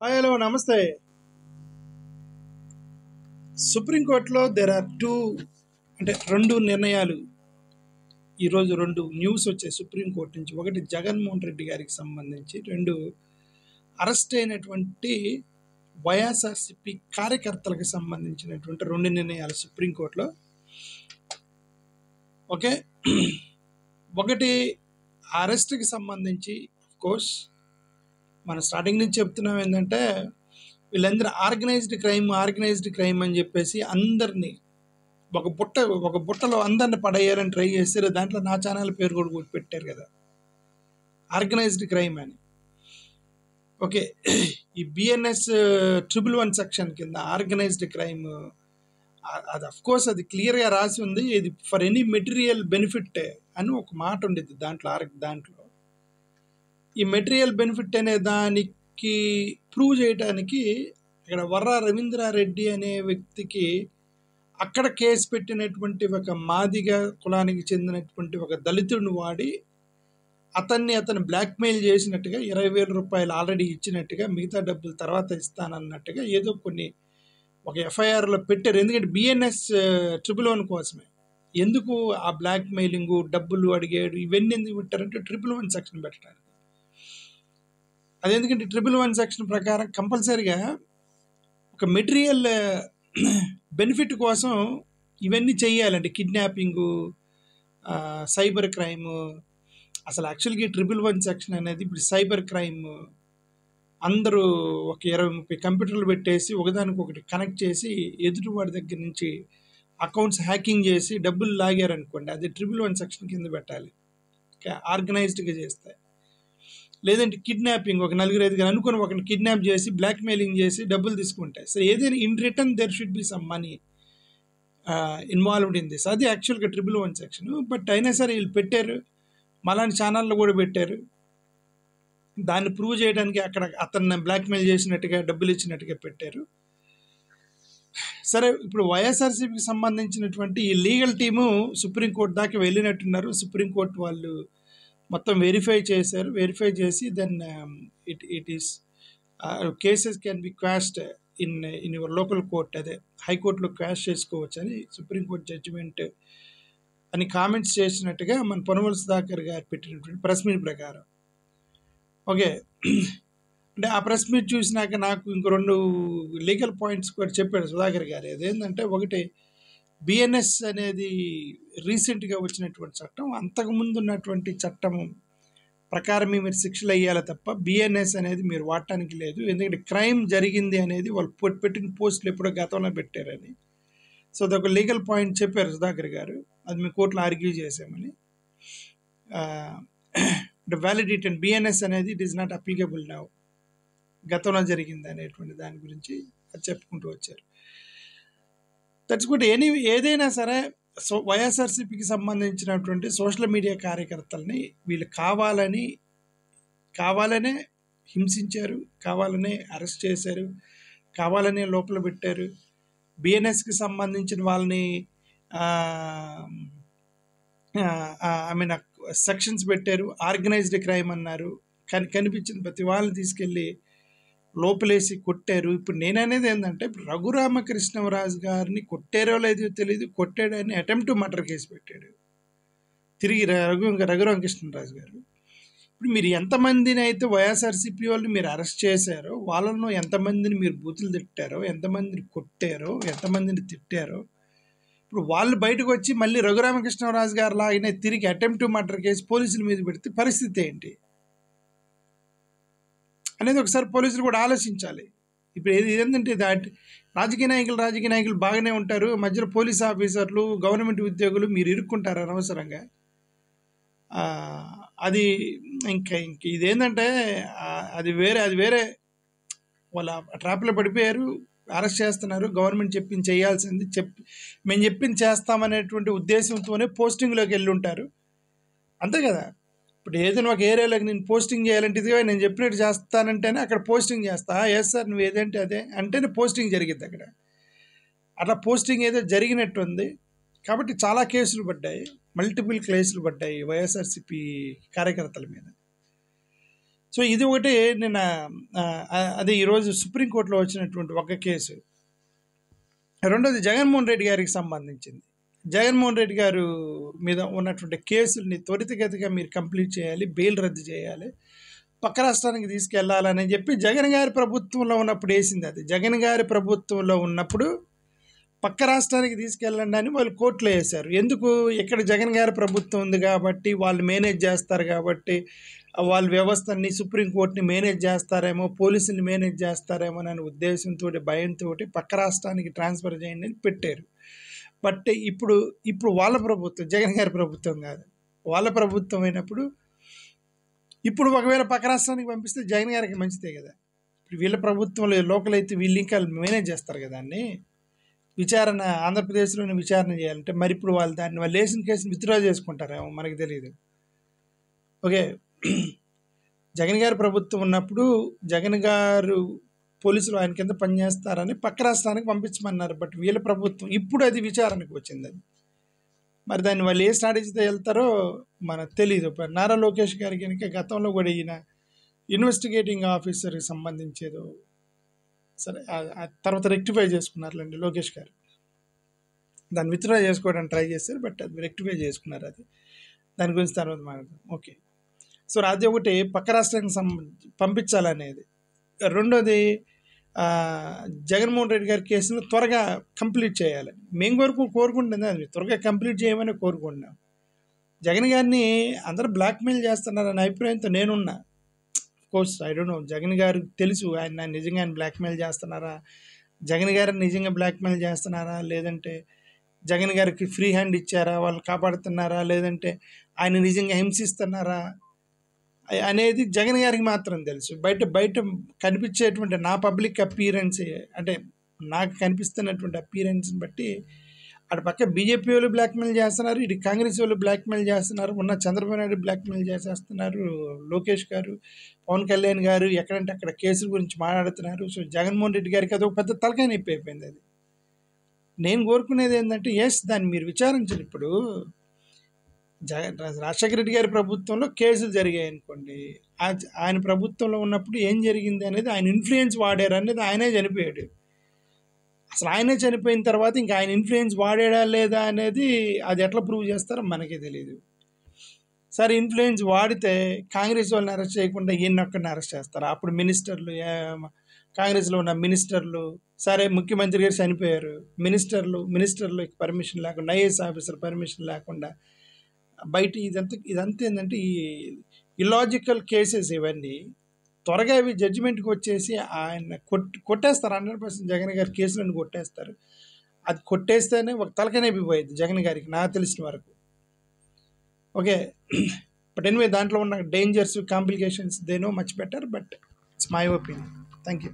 Hi hello నమస్తే. సుప్రీంకోర్టులో there are two, అంటే రెండు నిర్ణయాలు. ఈరోజు రెండు న్యూస్ వచ్చాయి సుప్రీంకోర్టు నుంచి. ఒకటి జగన్మోహన్ రెడ్డి గారికి సంబంధించి, రెండు అరెస్ట్ అయినటువంటి వైఎస్ఆర్సిపి కార్యకర్తలకు సంబంధించినటువంటి రెండు నిర్ణయాలు సుప్రీంకోర్టులో. ఓకే, ఒకటి అరెస్ట్కి సంబంధించి కోర్స్ మనం స్టార్టింగ్ నుంచి చెప్తున్నాం ఏంటంటే, వీళ్ళందరూ ఆర్గనైజ్డ్ క్రైమ్ అని చెప్పేసి అందరినీ ఒక బుట్టలో అందరిని పడేయాలని ట్రై చేస్తారు. దాంట్లో నా ఛానల్ పేరు కూడా పెట్టారు కదా, ఆర్గనైజ్డ్ క్రైమ్ అని. ఓకే, ఈ బిఎన్ఎస్ 111 సెక్షన్ కింద ఆర్గనైజ్డ్ క్రైమ్, అది అఫ్ కోర్స్ అది క్లియర్గా రాసి ఉంది. ఇది ఫర్ ఎనీ మెటీరియల్ బెనిఫిట్ అని ఒక మాట ఉండేది దాంట్లో. ఈ మెటీరియల్ బెనిఫిట్ అనే దానికి ప్రూవ్ చేయడానికి ఇక్కడ వర్రా రవీంద్రారెడ్డి అనే వ్యక్తికి అక్కడ కేసు పెట్టినటువంటి ఒక మాదిగ కులానికి చెందినటువంటి ఒక దళితుడిని వాడి అతను బ్లాక్మెయిల్ చేసినట్టుగా 20,000 రూపాయలు ఆల్రెడీ ఇచ్చినట్టుగా, మిగతా డబ్బులు తర్వాత ఇస్తానన్నట్టుగా ఏదో కొన్ని ఒక ఎఫ్ఐఆర్లో పెట్టారు. ఎందుకంటే బిఎన్ఎస్ 111 కోసమే. ఎందుకు ఆ బ్లాక్మెయిలింగ్, డబ్బులు అడిగాడు, ఇవన్నీ ఎందుకు పెట్టారంటే 111 సెక్షన్ పెట్టడానికి. అదెందుకంటే 111 సెక్షన్ ప్రకారం కంపల్సరీగా ఒక మెటీరియల్ బెనిఫిట్ కోసం ఇవన్నీ చెయ్యాలండి. కిడ్నాపింగు, సైబర్ క్రైమ్. అసలు యాక్చువల్గా 111 సెక్షన్ అనేది ఇప్పుడు సైబర్ క్రైమ్. అందరూ ఒక 20-30 కంప్యూటర్లు పెట్టేసి ఒకదానికొకటి కనెక్ట్ చేసి ఎదుటివాడి దగ్గర నుంచి అకౌంట్స్ హ్యాకింగ్ చేసి డబ్బులు లాగారనుకోండి, అది 111 సెక్షన్ కింద పెట్టాలి. ఆర్గనైజ్డ్గా చేస్తే. లేదంటే కిడ్నాపింగ్, ఒక 4-5 అనుకుని ఒకరిని కిడ్నాప్ చేసి బ్లాక్మెయిలింగ్ చేసి డబ్బులు తీసుకుంటాయి. సో ఏదైనా in return there should be some money involved in this. అది యాక్చువల్గా 111 సెక్షన్. బట్ అయినా సరే వీళ్ళు పెట్టారు, మలాంటి ఛానల్లో కూడా పెట్టారు. దాన్ని ప్రూవ్ చేయడానికి అక్కడ అతన్ని బ్లాక్మెయిల్ చేసినట్టుగా, డబ్బులు ఇచ్చినట్టుగా పెట్టారు. సరే, ఇప్పుడు వైఎస్ఆర్సీపీకి సంబంధించినటువంటి ఈ లీగల్ టీము సుప్రీంకోర్టు దాకా వెళ్ళినట్టున్నారు. సుప్రీంకోర్టు వాళ్ళు మొత్తం వెరిఫై చేశారు. వెరిఫై చేసి then it is cases can be quashed in your local court, అదే హైకోర్టులో క్వాష్ చేసుకోవచ్చు అని సుప్రీంకోర్టు జడ్జిమెంట్ అని కామెంట్స్ చేసినట్టుగా మన పొన్నవోలు సుధాకర్ గారు పెట్టినటువంటి ప్రెస్ మీట్ ప్రకారం. ఓకే, అంటే ఆ ప్రెస్ మీట్ చూసినాక నాకు ఇంకో రెండు లీగల్ పాయింట్స్ కూడా చెప్పాడు సుధాకర్ గారు. అదేంటంటే, ఒకటి బిఎన్ఎస్ అనేది రీసెంట్గా వచ్చినటువంటి చట్టం. అంతకుముందు ఉన్నటువంటి చట్టం ప్రకారమే మీరు శిక్షలు వేయాలి తప్ప బిఎన్ఎస్ అనేది మీరు వాడటానికి లేదు. ఎందుకంటే క్రైమ్ జరిగింది అనేది వాళ్ళు పెట్టిన పోస్టులు ఎప్పుడో గతంలో పెట్టారని. సో అదొక లీగల్ పాయింట్ చెప్పారు సుధాకర్ గారు. అది మీ కోర్టులో ఆర్గ్యూ చేసామని. వ్యాలిడిటీ అండ్ బిఎన్ఎస్ అనేది it is not applicable now, గతంలో జరిగింది అనేటువంటి దాని గురించి అది చెప్పుకుంటూ వచ్చారు. That's good. ఏదైనా సరే వైఎస్ఆర్సీపీకి సంబంధించినటువంటి సోషల్ మీడియా కార్యకర్తల్ని వీళ్ళు కావాలనే హింసించారు, కావాలనే అరెస్ట్ చేశారు, కావాలనే లోపల పెట్టారు. బిఎన్ఎస్కి సంబంధించిన వాళ్ళని సెక్షన్స్ పెట్టారు, ఆర్గనైజ్డ్ క్రైమ్ అన్నారు. కానీ కనిపించిన ప్రతి వాళ్ళని తీసుకెళ్ళి లోపలేసి కొట్టారు. ఇప్పుడు నేననేది ఏంటంటే, ఇప్పుడు రఘురామకృష్ణరాజు గారిని కొట్టారో లేదో తెలియదు, కొట్టాడని అటెంప్ట్ మర్డర్ కేసు పెట్టాడు తిరిగి రఘురామకృష్ణరాజు గారు. ఇప్పుడు మీరు ఎంతమందిని అయితే వైఎస్ఆర్సీపీ వాళ్ళు మీరు అరెస్ట్ చేశారో, వాళ్ళను ఎంతమందిని మీరు బూతులు తిట్టారో, ఎంతమందిని కొట్టారో, ఎంతమందిని తిట్టారో, ఇప్పుడు వాళ్ళు బయటకు వచ్చి మళ్ళీ రఘురామకృష్ణరాజు గారు లాగానే తిరిగి అటెంప్ట్ మర్డర్ కేసు పోలీసుల మీద పెడితే పరిస్థితి ఏంటి అనేది ఒకసారి పోలీసులు కూడా ఆలోచించాలి. ఇప్పుడు ఏంటంటే రాజకీయ నాయకులు బాగానే ఉంటారు, మధ్యలో పోలీస్ ఆఫీసర్లు, గవర్నమెంట్ ఉద్యోగులు మీరు ఇరుక్కుంటారు అనవసరంగా. అది ఇంక ఇదేంటంటే అది వేరే వాళ్ళ ట్రాప్లో పడిపోయారు, అరెస్ట్ చేస్తున్నారు. గవర్నమెంట్ చెప్పింది చేయాల్సింది మేము చెప్పింది చేస్తామనేటువంటి ఉద్దేశంతోనే పోస్టింగ్లోకి వెళ్ళి ఉంటారు, అంతే కదా. ఇప్పుడు ఏదైనా ఒక ఏరియాలోకి నేను పోస్టింగ్ చేయాలంటే ఇదిగా నేను చెప్పినట్టు చేస్తానంటేనే అక్కడ పోస్టింగ్ చేస్తా. ఎస్ సార్ నువ్వు ఏదంటే అదే అంటేనే పోస్టింగ్ జరిగిద్ది అక్కడ. అట్లా పోస్టింగ్ ఏదో జరిగినట్టు ఉంది. కాబట్టి చాలా కేసులు పడ్డాయి, మల్టిపుల్ కేసులు పడ్డాయి వైఎస్ఆర్సీపీ కార్యకర్తల మీద. సో ఇది ఒకటి నిన్న అది ఈరోజు సుప్రీంకోర్టులో వచ్చినటువంటి ఒక కేసు. రెండోది జగన్మోహన్ రెడ్డి గారికి సంబంధించింది. జగన్మోహన్ రెడ్డి గారు మీద ఉన్నటువంటి కేసుల్ని త్వరితగతిగా మీరు కంప్లీట్ చేయాలి, బెయిల్ రద్దు చేయాలి, పక్క రాష్ట్రానికి తీసుకెళ్లాలని చెప్పి జగన్ గారి ప్రభుత్వంలో ఉన్నప్పుడు వేసింది. అది జగన్ గారి ప్రభుత్వంలో ఉన్నప్పుడు పక్క రాష్ట్రానికి తీసుకెళ్ళండి అని వాళ్ళు కోర్టులో వేశారు. ఎందుకు? ఇక్కడ జగన్ గారి ప్రభుత్వం ఉంది కాబట్టి, వాళ్ళు మేనేజ్ చేస్తారు కాబట్టి, వాళ్ళ వ్యవస్థని సుప్రీంకోర్టుని మేనేజ్ చేస్తారేమో, పోలీసుని మేనేజ్ చేస్తారేమో అనే ఉద్దేశంతో, భయంతో పక్క రాష్ట్రానికి ట్రాన్స్ఫర్ చేయండి అని పెట్టారు. బట్ ఇప్పుడు వాళ్ళ ప్రభుత్వం, జగన్ గారి ప్రభుత్వం కాదు, వాళ్ళ ప్రభుత్వం అయినప్పుడు ఇప్పుడు ఒకవేళ పక్క రాష్ట్రానికి పంపిస్తే జగన్ గారికి మంచిదే కదా. ఇప్పుడు వీళ్ళ ప్రభుత్వంలో లోకల్ అయితే వీళ్ళు ఇంకా మేనేజ్ చేస్తారు కదా అన్ని విచారణ. ఆంధ్రప్రదేశ్లోనే విచారణ చేయాలంటే మరి ఇప్పుడు వాళ్ళు వేసిన కేసుని విత్డ్రా చేసుకుంటారేమో మనకు తెలియదు. ఓకే, జగన్ గారి ప్రభుత్వం ఉన్నప్పుడు జగన్ గారు పోలీసులు ఆయన కింద పనిచేస్తారని పక్క రాష్ట్రానికి పంపించమన్నారు. బట్ వీళ్ళ ప్రభుత్వం ఇప్పుడు అది విచారణకు వచ్చింది. అది మరి దాన్ని వాళ్ళు ఏ స్ట్రాటజీతో వెళ్తారో మనకు తెలియదు. నారా లోకేష్ గారికి కనుక గతంలో కూడా ఈయన ఇన్వెస్టిగేటింగ్ ఆఫీసర్కి సంబంధించేదో సరే తర్వాత రెక్టిఫై చేసుకున్నారులేండి లోకేష్ గారు. దాన్ని విత్డ్రా చేసుకోవడానికి ట్రై చేస్తారు, బట్ అది రెక్టిఫై చేసుకున్నారు. అది దాని గురించి తర్వాత మాట్లాడదాం. ఓకే, సో అది ఒకటి పక్క రాష్ట్రానికి పంపించాలనేది. రెండోది జగన్మోహన్ రెడ్డి గారి కేసును త్వరగా కంప్లీట్ చేయాలి. మేము కోరుకుంటుంది అది త్వరగా కంప్లీట్ చేయమని కోరుకుంటున్నాం. జగన్ గారిని అందరూ బ్లాక్మెయిల్ చేస్తున్నారనే అభిప్రాయంతో నేనున్నా. Course I don't know, Jagan గారికి తెలుసు ఆయన నిజంగా బ్లాక్మెయిల్ చేస్తున్నారా, జగన్ గారిని నిజంగా బ్లాక్మెయిల్ చేస్తున్నారా, లేదంటే జగన్ గారికి ఫ్రీ హ్యాండ్ ఇచ్చారా, వాళ్ళు కాపాడుతున్నారా, లేదంటే ఆయన నిజంగా హింసిస్తున్నారా అనేది జగన్ గారికి మాత్రం తెలుసు. బయట కనిపించేటువంటి నా పబ్లిక్ అపీరెన్స్, అంటే నాకు కనిపిస్తున్నటువంటి అపీరెన్స్ని బట్టి అటు పక్క బీజేపీ వాళ్ళు బ్లాక్మెయిల్ చేస్తున్నారు, ఇటు కాంగ్రెస్ వాళ్ళు బ్లాక్మెయిల్ చేస్తున్నారు, ఉన్న చంద్రబాబు నాయుడు బ్లాక్మెయిల్ చేసేస్తున్నారు, లోకేష్ గారు, పవన్ కళ్యాణ్ గారు ఎక్కడంటే అక్కడ కేసుల గురించి మాట్లాడుతున్నారు. సో జగన్మోహన్ రెడ్డి గారికి అది ఒక పెద్ద తలకాయ నొప్పి అయిపోయింది. అది నేను కోరుకునేది ఏంటంటే, ఎస్ దాన్ని మీరు విచారించండి. ఇప్పుడు రాజశేఖర రెడ్డి గారి ప్రభుత్వంలో కేసులు జరిగాయి అనుకోండి, ఆయన ప్రభుత్వంలో ఉన్నప్పుడు ఏం జరిగింది అనేది, ఆయన ఇన్ఫ్లుయెన్స్ వాడారు అనేది, ఆయనే చనిపోయాడు. అసలు ఆయనే చనిపోయిన తర్వాత ఇంకా ఆయన ఇన్ఫ్లుయెన్స్ వాడాడా లేదా అనేది అది ఎట్లా ప్రూవ్ చేస్తారో మనకే తెలియదు. సరే, ఇన్ఫ్లుయెన్స్ వాడితే కాంగ్రెస్ వాళ్ళని అరెస్ట్ చేయకుండా ఈయన ఒక్కడిని అరెస్ట్ చేస్తారు. అప్పుడు మినిస్టర్లు, కాంగ్రెస్లో ఉన్న మినిస్టర్లు, సరే ముఖ్యమంత్రి గారు చనిపోయారు, మినిస్టర్లు పర్మిషన్ లేకుండా, ఐఏఎస్ ఆఫీసర్ పర్మిషన్ లేకుండా బయట ఇదంతా ఏంటంటే ఈ ఇలాజికల్ కేసెస్. ఇవన్నీ త్వరగా ఇవి జడ్జిమెంట్కి వచ్చేసి ఆయన కొట్టేస్తారు. 100% జగన్ గారి కేసులను కొట్టేస్తారు. అది కొట్టేస్తేనే ఒక తలకనే పోయింది జగన్ గారికి, నాకు తెలిసిన వరకు. ఓకే, బట్ ఎనివే దాంట్లో ఉన్న dangers, complications they know much better, but it's my opinion. Thank you.